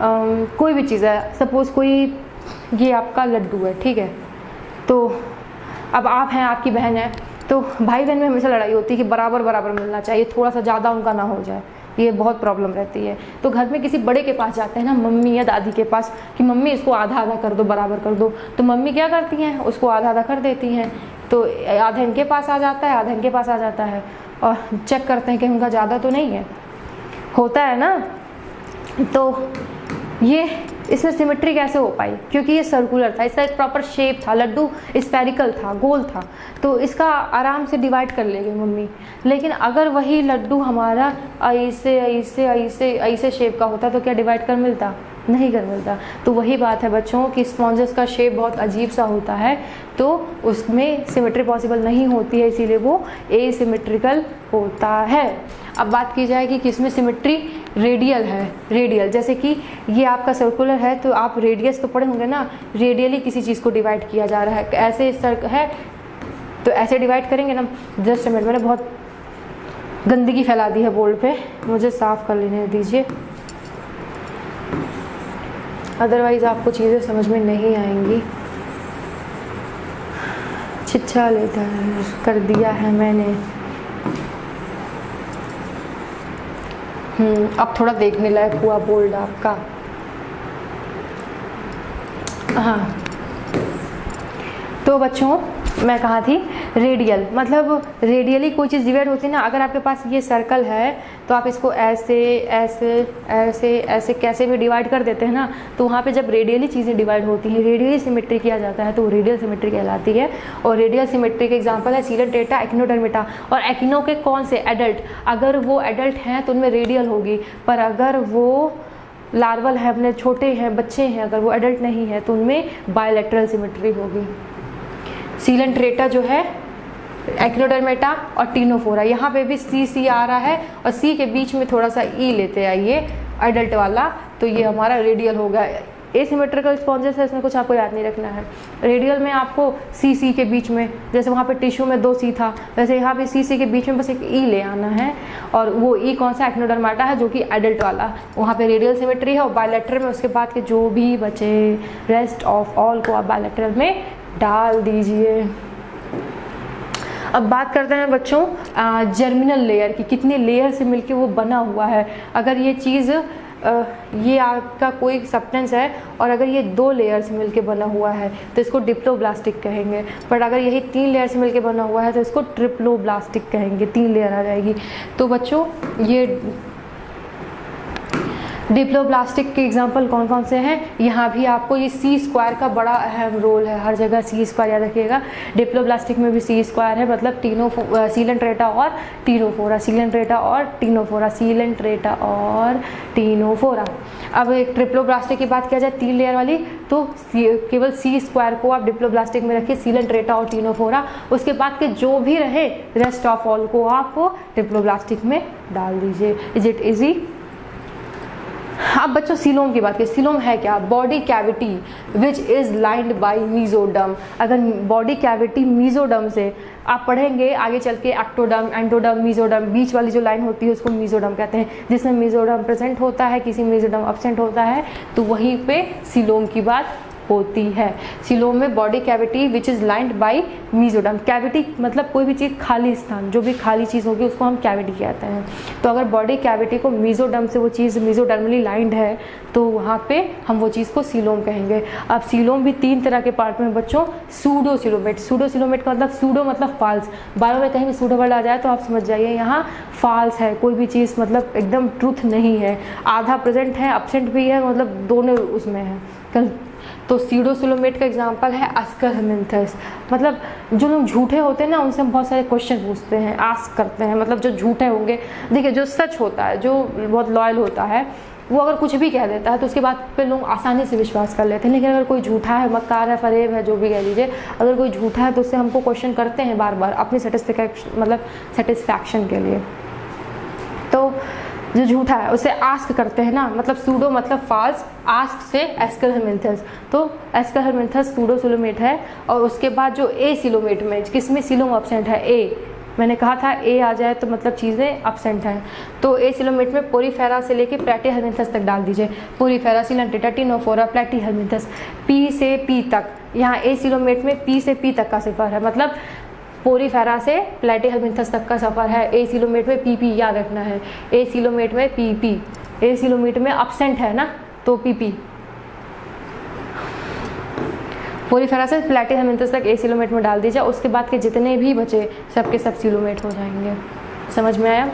कोई भी चीज़ है, सपोज़ कोई ये आपका लड्डू है, ठीक है। तो अब आप हैं, आपकी बहन है, तो भाई बहन में हमेशा लड़ाई होती है कि बराबर बराबर मिलना चाहिए, थोड़ा सा ज़्यादा उनका ना हो जाए, ये बहुत प्रॉब्लम रहती है। तो घर में किसी बड़े के पास जाते हैं ना, मम्मी या दादी के पास, कि मम्मी इसको आधा आधा कर दो, बराबर कर दो। तो मम्मी क्या करती हैं? उसको आधा आधा कर देती हैं। तो आधा इनके पास आ जाता है, आधा इनके पास आ जाता है, और चेक करते हैं कि उनका ज़्यादा तो नहीं है, होता है ना। तो ये इसमें सिमेट्री कैसे हो पाई? क्योंकि ये सर्कुलर था, इसका एक प्रॉपर शेप था, लड्डू स्फेरिकल था, गोल था, तो इसका आराम से डिवाइड कर लेगी मम्मी। लेकिन अगर वही लड्डू हमारा ऐसे ऐसे ऐसे ऐसे शेप का होता तो क्या डिवाइड कर मिलता? नहीं कर मिलता। तो वही बात है बच्चों कि स्पॉन्जेस का शेप बहुत अजीब सा होता है, तो उसमें सिमेट्री पॉसिबल नहीं होती है, इसीलिए वो एसिमेट्रिकल होता है। अब बात की जाए कि किसमें सिमेट्री रेडियल है। रेडियल जैसे कि ये आपका सर्कुलर है, तो आप रेडियस तो पढ़े होंगे ना, रेडियली किसी चीज़ को डिवाइड किया जा रहा है, ऐसे है तो ऐसे डिवाइड करेंगे ना। जस्ट मिनट, मैंने बहुत गंदगी फैला दी है बोर्ड पे, मुझे साफ़ कर लेने दीजिए, अदरवाइज़ आपको चीज़ें समझ में नहीं आएंगी। छिछा लेता है, कर दिया है मैंने। अब थोड़ा देखने लायक हुआ बोल्ड आपका। हाँ, तो बच्चों मैं कहाँ थी? रेडियल मतलब रेडियली कोई चीज़ डिवाइड होती है ना। अगर आपके पास ये सर्कल है तो आप इसको ऐसे ऐसे ऐसे ऐसे कैसे भी डिवाइड कर देते हैं ना, तो वहाँ पे जब रेडियली चीज़ें डिवाइड होती हैं, रेडियली सिमेट्री किया जाता है, तो वो रेडियल सिमेट्री कहलाती है। और रेडियल सिमेट्री के एग्जांपल है सीलन ट्रेटा, एक्टिनोडर्मेटा। और एक्टिनो के कौन से? एडल्ट। अगर वो एडल्ट हैं तो उनमें रेडियल होगी, पर अगर वो लार्वल है, अपने छोटे हैं, बच्चे हैं, अगर वो एडल्ट नहीं है तो उनमें बायलैटरल सिमेट्री होगी। सीलेंट्रेटा जो है, एक्नोडर्मेटा और टीनोफोरा, यहाँ पे भी सी आ रहा है और सी के बीच में थोड़ा सा ई लेते आइए एडल्ट वाला, तो ये हमारा रेडियल होगा। एसिमेट्रिकल स्पॉन्जेस है, इसमें कुछ आपको याद नहीं रखना है। रेडियल में आपको सी के बीच में, जैसे वहाँ पे टिश्यू में 2 सी था, वैसे यहाँ पे सी के बीच में बस एक ई ले आना है, और वो ई कौन सा, एक्नोडर्माटा है, जो कि एडल्ट वाला, वहाँ पे रेडियल सिमेट्री है। और बायलैटरल में उसके बाद के जो भी बचे रेस्ट ऑफ ऑल को आप बायलैटरल में डाल दीजिए। अब बात करते हैं बच्चों जर्मिनल लेयर की, कितने लेयर से मिलके वो बना हुआ है। अगर ये चीज़ ये आपका कोई सब्सटेंस है और अगर ये 2 लेयर से मिलके बना हुआ है तो इसको डिप्लोब्लास्टिक कहेंगे, बट अगर यही 3 लेयर से मिलके बना हुआ है तो इसको ट्रिप्लोब्लास्टिक कहेंगे, 3 लेयर आ जाएगी। तो बच्चों ये डिप्लोब्लास्टिक के एग्जाम्पल कौन कौन से हैं, यहाँ भी आपको ये सी स्क्वायर का बड़ा अहम रोल है, हर जगह सी स्क्वायर याद रखिएगा। डिप्लोब्लास्टिक में भी सी स्क्वायर है, मतलब सीलेंट्रेटा और टीनोफोरा, सीलेंट्रेटा और टीनोफोरा, सीलेंट्रेटा और टीनोफोरा। अब एक ट्रिप्लोब्लास्टिक की बात किया जाए 3 लेयर वाली, तो केवल सी स्क्वायर को आप डिप्लोब्लास्टिक में रखिए, सीलेंट्रेटा और टीनोफोरा, उसके बाद के जो भी रहे रेस्ट ऑफ ऑल को आप ट्रिप्लोब्लास्टिक में डाल दीजिए। Is it easy? अब बच्चों सीलोम की बात करें। सीलोम है क्या? Body cavity which is lined by mesoderm. अगर बॉडी कैविटी मीजोडर्म से आप पढ़ेंगे आगे चल के, एक्टोडर्म, एंडोडर्म, मीजोडर्म, बीच वाली जो लाइन होती है उसको मीजोडर्म कहते हैं। जिसमें मीजोडर्म प्रेजेंट होता है, किसी मीजोडर्म अब्सेंट होता है, तो वहीं पे सीलोम की बात होती है। सीलोम में body cavity which is lined by mesoderm. Cavity मतलब कोई भी चीज़ खाली स्थान, जो भी खाली चीज़ होगी उसको हम कैविटी कहते हैं। तो अगर बॉडी कैविटी को मीजोडर्म से वो चीज़ मीजोडर्मली लाइंड है तो वहाँ पे हम वो चीज़ को सीलोम कहेंगे। अब सीलोम भी 3 तरह के पार्ट में बच्चों, सूडो सीलोमेट। सूडो सीलोमेट का मतलब सूडो मतलब फाल्स, बार में कहीं भी सूडो वर्ड आ जाए तो आप समझ जाइए यहाँ फाल्स है, कोई भी चीज़ मतलब एकदम ट्रूथ नहीं है, आधा प्रेजेंट है, अब्सेंट भी है, मतलब दोनों उसमें है कल। तो सीडोसिलोमेट का एग्जांपल है अस्करमेंथस। मतलब जो लोग झूठे होते हैं ना, उनसे हम बहुत सारे क्वेश्चन पूछते हैं, आस्क करते हैं, मतलब जो झूठे होंगे। देखिए जो सच होता है, जो बहुत लॉयल होता है, वो अगर कुछ भी कह देता है तो उसके बाद पे लोग आसानी से विश्वास कर लेते हैं। लेकिन अगर कोई झूठा है, मक्कार है, फरेब है, जो भी कह लीजिए, अगर कोई झूठा है तो उससे हमको क्वेश्चन करते हैं बार बार अपनी सेटिस्फैक्शन के लिए। तो जो झूठा है उसे आस्क करते हैं ना, मतलब सूडो मतलब फाल्स, आस्क से एस्करमेंथस। तो एस्करमेंथस सूडोसिलोमेट है। और उसके बाद जो ए सिलोमेट में, किसमें सीलोम अब्सेंट है, ए, मैंने कहा था ए आ जाए तो मतलब चीज़ें अब्सेंट हैं। तो ए सिलोमेट में पोरीफेरा से लेके प्लैटीहेल्मिन्थस तक डाल दीजिए। पोरीफेरा, सीलेंट्रेटा, टीनोफोरा, प्लैटीहेल्मिन्थस, पी से पी तक। यहाँ ए सिलोमेट में पी से पी तक का सफ़र है, मतलब पोरीफेरा से प्लैटीहेल्मिन्थस तक का सफ़र है। ए सिलोमेट में पी याद रखना है, ए सिलोमेट में पी। ए सिलोमेट में अब्सेंट है ना, तो पी। पोरीफेरा से प्लैटीहेल्मिन्थस तक ए सिलोमेट में डाल दीजिए। उसके बाद के जितने भी बचे सबके सब सिलोमेट हो जाएंगे। समझ में आया?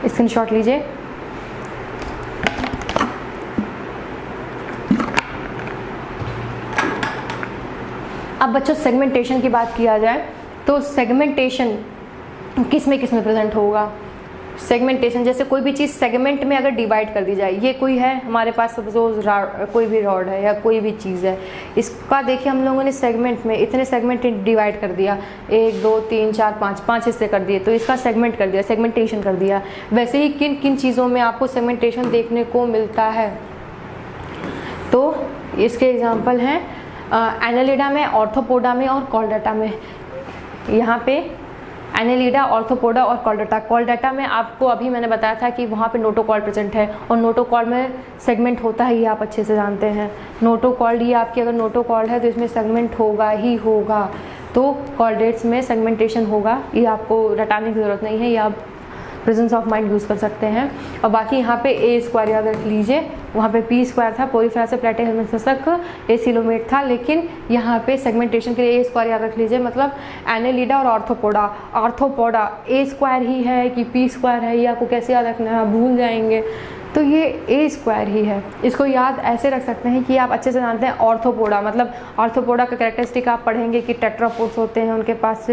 स्क्रीनशॉट लीजिए। अब बच्चों सेगमेंटेशन की बात किया जाए तो सेगमेंटेशन किस में प्रेजेंट होगा। सेगमेंटेशन जैसे कोई भी चीज़ सेगमेंट में अगर डिवाइड कर दी जाए, ये कोई है हमारे पास सपोज कोई भी रॉड है या कोई भी चीज़ है, इसका देखिए हम लोगों ने सेगमेंट में इतने सेगमेंट डिवाइड कर दिया, 1 2 3 4 5 हिस्से कर दिए, तो इसका सेगमेंट कर दिया, सेगमेंटेशन कर दिया। वैसे ही किन किन चीज़ों में आपको सेगमेंटेशन देखने को मिलता है, तो इसके एग्जाम्पल हैं एनालिडा में, ऑर्थोपोडा में और कॉर्डेटा में। यहाँ पे एनालिडा, ऑर्थोपोडा और कॉर्डेटा। कॉर्डेटा में आपको अभी मैंने बताया था कि वहाँ पे नोटोकॉर्ड प्रेजेंट है और नोटोकॉर्ड में सेगमेंट होता है, ये आप अच्छे से जानते हैं। नोटोकॉर्ड, ये आपकी अगर नोटोकॉर्ड है तो इसमें सेगमेंट होगा ही होगा। तो कॉर्डेट्स में सेगमेंटेशन होगा, ये आपको रटाने की ज़रूरत नहीं है, ये आप प्रेजेंस ऑफ माइंड यूज़ कर सकते हैं। और बाकी यहाँ पे ए स्क्वायर याद रख लीजिए, वहाँ पे पी स्क्वायर था, पोरीफेरा से प्लैटीहेल्मिन्थस तक ए सिलोमेट था, लेकिन यहाँ पे सेगमेंटेशन के लिए ए स्क्वायर याद रख लीजिए। मतलब एनालिडा और ऑर्थोपोडा, ऑर्थोपोडा ए स्क्वायर ही है कि पी स्क्वायर है, ये आपको कैसे याद रखना है, आप भूल जाएंगे। तो ये ए स्क्वायर ही है। इसको याद ऐसे रख सकते हैं कि आप अच्छे से जानते हैं ऑर्थोपोडा, मतलब ऑर्थोपोडा का कैरेक्टरिस्टिक आप पढ़ेंगे कि टेट्रापोड्स होते हैं, उनके पास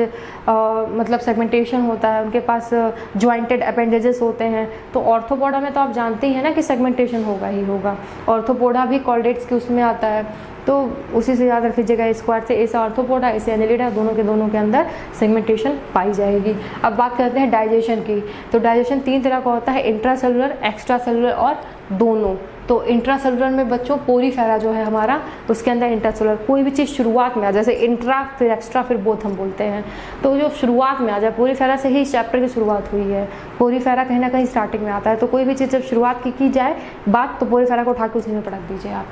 मतलब सेगमेंटेशन होता है, उनके पास ज्वाइंटेड अपेंडेजेस होते हैं। तो ऑर्थोपोडा में तो आप जानते ही हैं ना कि सेगमेंटेशन होगा ही होगा। ऑर्थोपोडा भी कॉर्डेट्स के उसमें आता है, तो उसी से याद रख लीजिएगा। स्क्वायर से ए से ऑर्थोपोडा, ए से एनेलिडा, दोनों के अंदर सेगमेंटेशन पाई जाएगी। अब बात करते हैं डाइजेशन की। तो डाइजेशन 3 तरह का होता है, इंट्रासेलुलर, एक्स्ट्रा सेलुलर और दोनों। तो इंट्रासेलुलर में बच्चों पोरीफेरा जो है हमारा, उसके अंदर इंट्रासेलुलर कोई भी चीज़ शुरुआत में आ जाए, जैसे इंट्रा फिर एक्स्ट्रा फिर बोथ हम बोलते हैं, तो जो शुरुआत में आ जाए, पोरीफेरा से ही इस चैप्टर की शुरुआत हुई है। पोरीफेरा कहीं ना कहीं स्टार्टिंग में आता है, तो कोई भी चीज़ जब शुरुआत की जाए बात, तो पोरीफेरा को उठा के उसी में पटक दीजिए आप।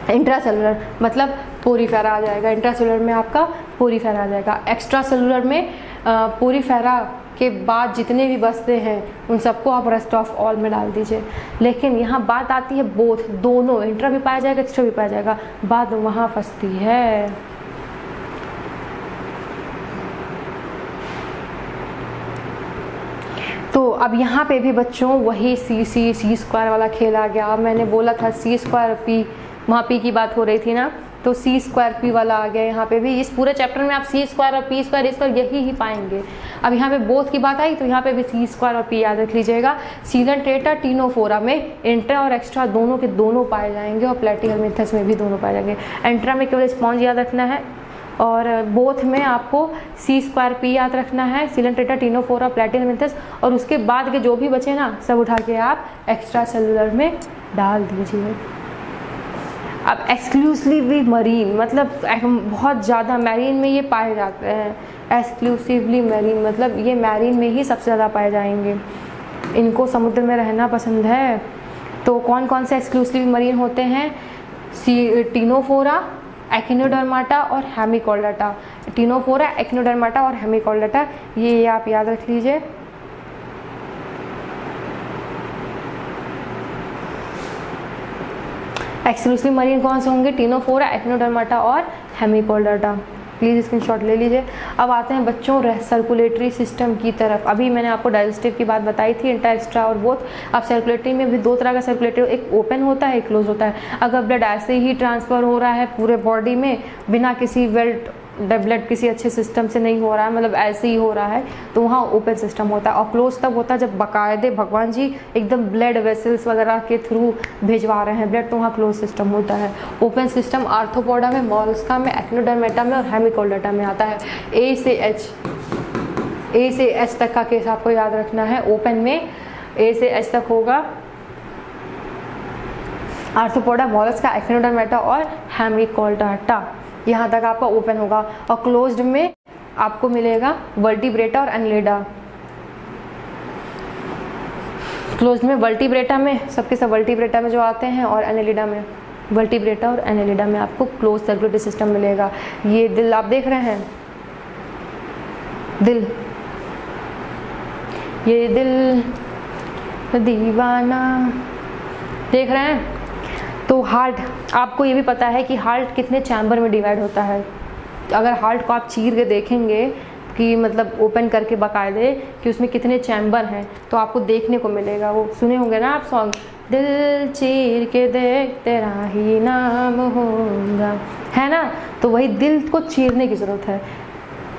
इंट्रासेलुलर मतलब पोरीफेरा आ जाएगा, इंट्रासेलुलर में आपका पोरीफेरा आ जाएगा। एक्स्ट्रा सेलुलर में पोरीफेरा के बाद जितने भी बचते हैं उन सबको आप रेस्ट ऑफ ऑल में डाल दीजिए। लेकिन यहाँ बात आती है बोथ, दोनों, इंट्रा भी पाया जाएगा, एक्स्ट्रा भी पाया जाएगा, बात वहाँ फंसती है। तो अब यहाँ पे भी बच्चों वही सी स्क्वायर वाला खेल आ गया। मैंने बोला था सी स्क्वायर पी, वहाँ पी की बात हो रही थी ना, तो सी स्क्वायर पी वाला आ गया यहाँ पे भी। इस पूरे चैप्टर में आप सी स्क्वायर और पी स्क्वायर इस पर यही पाएंगे। अब यहाँ पे बोथ की बात आई तो यहाँ पे भी सी स्क्वायर और पी याद रख लीजिएगा। सीलन टीनोफोरा में इंट्रा और एक्स्ट्रा दोनों के दोनों पाए जाएंगे, और प्लेटीहेलमिन्थस में भी दोनों पाए जाएंगे। इंट्रा में केवल स्पॉन्ज याद रखना है, और बोथ में आपको सी स्क्वायर पी याद रखना है, सीलन टीनोफोरा, प्लेटीहेलमिन्थस, और उसके बाद के जो भी बचे ना सब उठा के आप एक्स्ट्रा सेलुलर में डाल दीजिए। अब एक्सक्लूसिवली मरीन मतलब बहुत ज़्यादा मैरीन में ये पाए जाते हैं। एक्सक्लूसिवली मैरीन मतलब ये मैरीन में ही सबसे ज़्यादा पाए जाएंगे, इनको समुद्र में रहना पसंद है। तो कौन कौन से एक्सक्लूसिवली मरीन होते हैं? टीनोफोरा, एकिनोडर्माटा और हेमिकॉर्डाटा। टीनोफोरा, एकिनोडर्माटा और हेमिकॉर्डाटा, ये आप याद रख लीजिए। एक्सक्लूसिव मरीन कौन से होंगे? टीनोफोरा, एकिनोडर्माटा और हेमिकॉर्डाटा। प्लीज़ स्क्रीनशॉट ले लीजिए। अब आते हैं बच्चों सर्कुलेटरी सिस्टम की तरफ। अभी मैंने आपको डाइजेस्टिव की बात बताई थी, इंट्रा एक्स्ट्रा और बोथ। अब सर्कुलेटरी में भी 2 तरह का सर्कुलेटरी, एक ओपन होता है, एक क्लोज होता है। अगर ब्लड ऐसे ही ट्रांसफ़र हो रहा है पूरे बॉडी में बिना किसी ब्लड किसी अच्छे सिस्टम से नहीं हो रहा है, मतलब ऐसे ही हो रहा है, तो वहाँ ओपन सिस्टम होता है। और क्लोज तब होता है जब बाकायदे भगवान जी एकदम ब्लड वेसल्स वगैरह के थ्रू भिजवा रहे हैं ब्लड, तो वहाँ क्लोज सिस्टम होता है। ओपन सिस्टम आर्थ्रोपोडा में, मोलस्का में, एकिनोडर्मेटा में और हेमिकॉर्डाटा में आता है। ए से एच तक का केस आपको याद रखना है। ओपन में ए से एच तक होगा आर्थ्रोपोडा, मोलस्का, एकिनोडर्मेटा और हेमिकॉर्डाटा, यहाँ तक आपका ओपन होगा। और क्लोज्ड में आपको मिलेगा वर्टिब्रेटा और एनेलिडा। क्लोज्ड में वर्टिब्रेटा में सबके सब वर्टिब्रेटा में जो आते हैं, और एनेलिडा में वर्टिब्रेटा और एनेलिडा में आपको क्लोज सर्कुलेटरी सिस्टम मिलेगा। ये दिल आप देख रहे हैं, दिल, ये दिल दीवाना देख रहे हैं। तो हार्ट, आपको ये भी पता है कि हार्ट कितने चैम्बर में डिवाइड होता है। अगर हार्ट को आप चीर के देखेंगे कि मतलब ओपन करके बाकायदे कि उसमें कितने चैम्बर हैं, तो आपको देखने को मिलेगा। वो सुने होंगे ना आप सॉन्ग, दिल चीर के देख तेरा ही नाम होगा, है ना? तो वही दिल को चीरने की ज़रूरत है।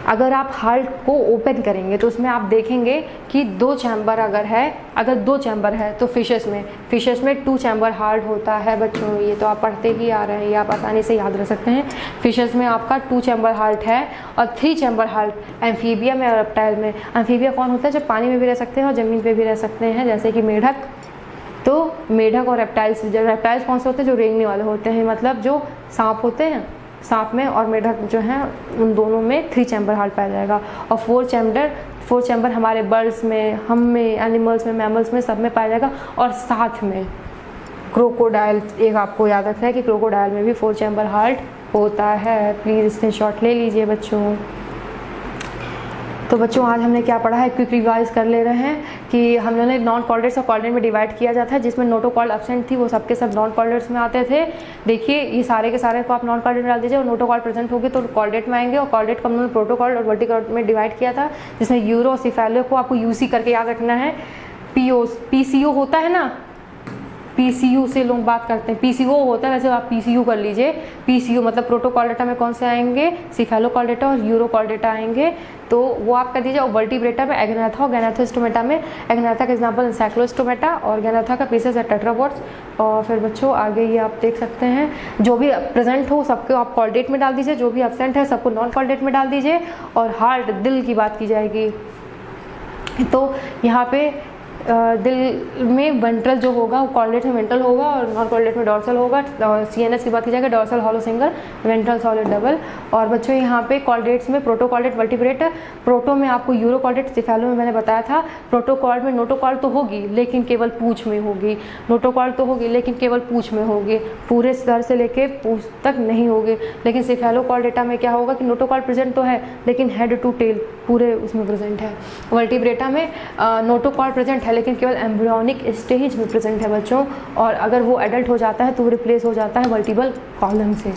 अगर आप हार्ट को ओपन करेंगे तो उसमें आप देखेंगे कि 2 चैम्बर अगर 2 चैम्बर है तो फिशेस में 2 चैम्बर हार्ट होता है बच्चों। ये तो आप पढ़ते ही आ रहे हैं, ये आप आसानी से याद रख सकते हैं। फिशेस में आपका 2 चैम्बर हार्ट है, और 3 चैम्बर हार्ट एम्फीबिया में और रेप्टाइल में। एम्फीबिया कौन होता है? जो पानी में भी रह सकते हैं और ज़मीन पर भी रह सकते हैं, जैसे कि मेढक। तो मेढक और रेप्टाइल्स कौन से होते हैं? जो रेंगने वाले होते हैं, मतलब जो सांप होते हैं, सांप में और मेढक जो हैं उन दोनों में 3 चैम्बर हार्ट पाया जाएगा। और 4 चैम्बर हमारे बर्ड्स में, हम में, एनिमल्स में, मैमल्स में, सब में पाया जाएगा। और साथ में क्रोकोडाइल, एक आपको याद रखना है कि क्रोकोडाइल में भी 4 चैम्बर हार्ट होता है। प्लीज़ स्क्रीनशॉट ले लीजिए बच्चों। तो बच्चों आज हमने क्या पढ़ा है, क्विक रिवाइज कर ले रहे हैं कि हम लोगों ने नॉन कॉर्डेट्स और कॉर्डेट में डिवाइड किया जाता है। जिसमें नोटोकॉर्ड एब्सेंट थी वो सबके सब नॉन कॉर्डेट्स में आते थे। देखिए ये सारे के सारे को आप नॉन कॉर्डेट डाल दीजिए, और नोटोकॉर्ड प्रेजेंट होगी तो कॉर्डेट में आएंगे। और कॉर्डेट को हमने प्रोटोकॉर्ड और वर्टिकॉर्ड में डिवाइड किया था, जिसमें यूरो सिफेलो को आपको यूसी करके याद रखना है। पीसीओ होता है ना, PCU से लोग बात करते हैं, PCO होता है, वैसे आप PCU कर लीजिए। PCU मतलब प्रोटोकॉर्डेटा में कौन से आएंगे, सिफेलोकॉर्डेटा और यूरोकॉर्डेटा आएंगे, तो वो आप कर दीजिए। और वर्टिब्रेटा में एग्नाथा और गैनाथोस्टोमेटा में एग्नाथा का एग्जाम्पल एंसाइक्लोस्टोमेटा और गैनाथा का पीसेस है टेट्रापॉड्स। और फिर बच्चों आगे ये आप देख सकते हैं, जो भी प्रेजेंट हो सबको आप कॉर्डेट में डाल दीजिए, जो भी एब्सेंट है सबको नॉन कॉर्डेट में डाल दीजिए। और हार्ट दिल की बात की जाएगी तो यहाँ पे दिल में वेंट्रल जो होगा वो कॉर्डेट में वेंट्रल होगा और नॉन कॉर्डेट में डॉर्सल होगा। और CNS की बात की जाएगी dorsal hollow single, ventral solid double. और बच्चों यहाँ पे कॉर्डेट्स में प्रोटोकॉर्डेट वर्टिब्रेट, प्रोटो में आपको यूरोकॉर्डेट, सिफेलो में मैंने बताया था। प्रोटोकॉर्ड में नोटोकॉर्ड तो होगी लेकिन केवल पूंछ में होगी, नोटोकॉर्ड तो होगी लेकिन केवल पूंछ में होगी, पूरे सर से लेके पूंछ तक नहीं होगी। लेकिन सिफेलोकॉर्डेटा में क्या होगा कि नोटोकॉर्ड प्रेजेंट तो है लेकिन हेड टू टेल पूरे उसमें प्रेजेंट है। वर्टिब्रेटा में नोटोकॉर्ड प्रेजेंट है लेकिन केवल एम्ब्रियोनिक स्टेज में प्रेजेंट है बच्चों, और अगर वो एडल्ट हो जाता है तो वो रिप्लेस हो जाता है वर्टिबल कॉलम से।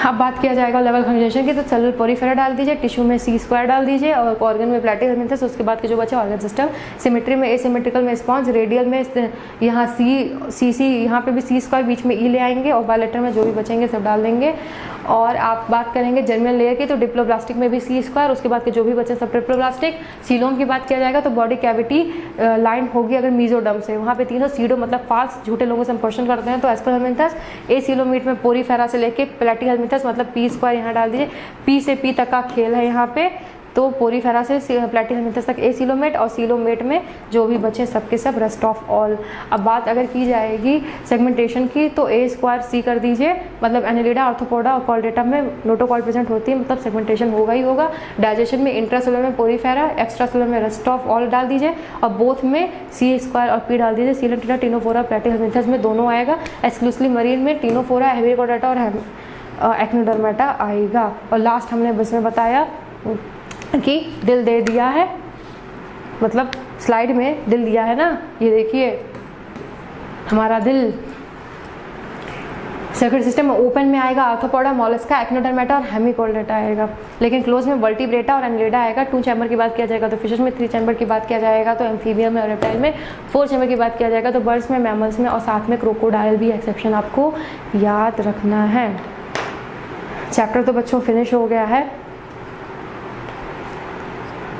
अब बात किया जाएगा लेवल कंजुगेशन की, तो सेलुलर पोरीफेरा डाल दीजिए, टिश्यू में C² डाल दीजिए और ऑर्गन में प्लैटिहेलमिन्थस। उसके बाद के जो बचे ऑर्गन सिस्टम, सिमेट्री में एसिमेट्रिकल में स्पॉन्ज, रेडियल में यहाँ C यहाँ पे भी C², बीच में E ले आएंगे और बायलेटर में जो भी बचेंगे सब डाल देंगे। और आप बात करेंगे जर्मिनल लेयर की, तो डिप्लोब्लास्टिक में भी C², उसके बाद के जो भी बचे सब ट्रिप्लोब्लास्टिक। सीलोम की बात किया जाएगा तो बॉडी कैविटी लाइन होगी अगर मीजोडर्म से, वहाँ पे तीनों सीडो मतलब फाल्स, झूठे लोगों से हम क्वेश्चन करते हैं तो एस्कोहेलमिन्थस। एसीलोमीट में पोरीफेरा से लेके प्लैटिहेलमिन्थस मतलब P² यहाँ डाल दीजिए, P से P तक का खेल है यहाँ पे, तो पोरीफेरा से प्लैटिहेलमिन्थस तक एसीलोमेट, और सीलोमेट में जो भी बचे सबके सब रेस्ट ऑफ ऑल। अब बात अगर की जाएगी सेगमेंटेशन की तो A² C कर दीजिए, मतलब एनेलिडा, आर्थ्रोपोडा और कॉर्डेटा में नोटोकॉर्ड प्रेजेंट होती है, मतलब सेगमेंटेशन होगा ही होगा। डाइजेशन में इंट्रासेलुलर में पोरीफेरा, एक्स्ट्रासेलुलर में रेस्ट ऑफ ऑल डाल दीजिए, और बोथ में C² और P डाल दीजिए। सीलेंटिडा, टिनोफोरा, प्लैटिहेलमिन्थस में दोनों आएगा। एक्सक्लूसिवली मरीन में टिनोफोरा, हेमिकोडाटा और एक्नोडर्मेटा आएगा। और लास्ट हमने बस में बताया कि दिल दे दिया है, मतलब स्लाइड में दिल दिया है ना, ये देखिए हमारा दिल। सर्कुलर सिस्टम में ओपन में आएगा आर्थ्रोपोडा, मॉलस्का, एक्नोडर्मेटा और हेमिकोडाटा आएगा, लेकिन क्लोज में वर्टिब्रेटा और एनेलिडा आएगा। 2 चैम्बर की बात किया जाएगा तो फिशेस में, 3 चैम्बर की बात किया जाएगा तो एम्फीबियम में और रेप्टाइल में, 4 चैम्बर की बात किया जाएगा तो बर्ड्स में, मैमल्स में, और साथ में क्रोकोडाइल भी एक्सेप्शन आपको याद रखना है। चैप्टर तो बच्चों फिनिश हो गया है,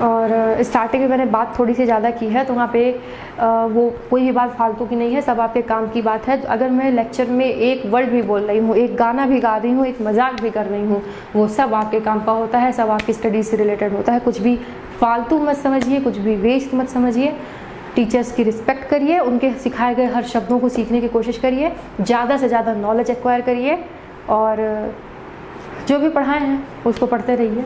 और स्टार्टिंग में मैंने बात थोड़ी सी ज़्यादा की है तो वहाँ पे वो कोई भी बात फालतू की नहीं है, सब आपके काम की बात है। अगर मैं लेक्चर में एक वर्ड भी बोल रही हूँ, एक गाना भी गा रही हूँ, एक मजाक भी कर रही हूँ, वो सब आपके काम का होता है, सब आपकी स्टडीज से रिलेटेड होता है। कुछ भी फालतू मत समझिए, कुछ भी वेस्ट मत समझिए। टीचर्स की रिस्पेक्ट करिए, उनके सिखाए गए हर शब्दों को सीखने की कोशिश करिए, ज़्यादा से ज़्यादा नॉलेज एक्वायर करिए, और जो भी पढ़ाए हैं उसको पढ़ते रहिए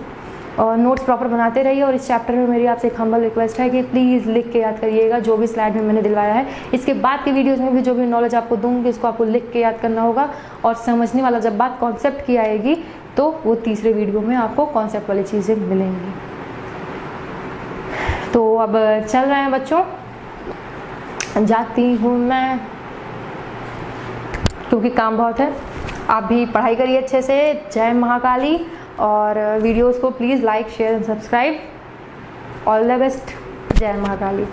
और नोट्स प्रॉपर बनाते रहिए। और इस चैप्टर में मेरी आपसे एक हम्बल रिक्वेस्ट है कि प्लीज़ लिख के याद करिएगा जो भी स्लाइड में मैंने दिलवाया है। इसके बाद की वीडियोस में भी जो भी नॉलेज आपको दूंगी उसको आपको लिख के याद करना होगा, और समझने वाला जब बात कॉन्सेप्ट की आएगी तो वो तीसरे वीडियो में आपको कॉन्सेप्ट वाली चीज़ें मिलेंगी। तो अब चल रहे हैं बच्चों, जाती हूँ मैं क्योंकि काम बहुत है। आप भी पढ़ाई करिए अच्छे से। जय महाकाली, और वीडियोस को please like, share and subscribe. All the best. जय महाकाली।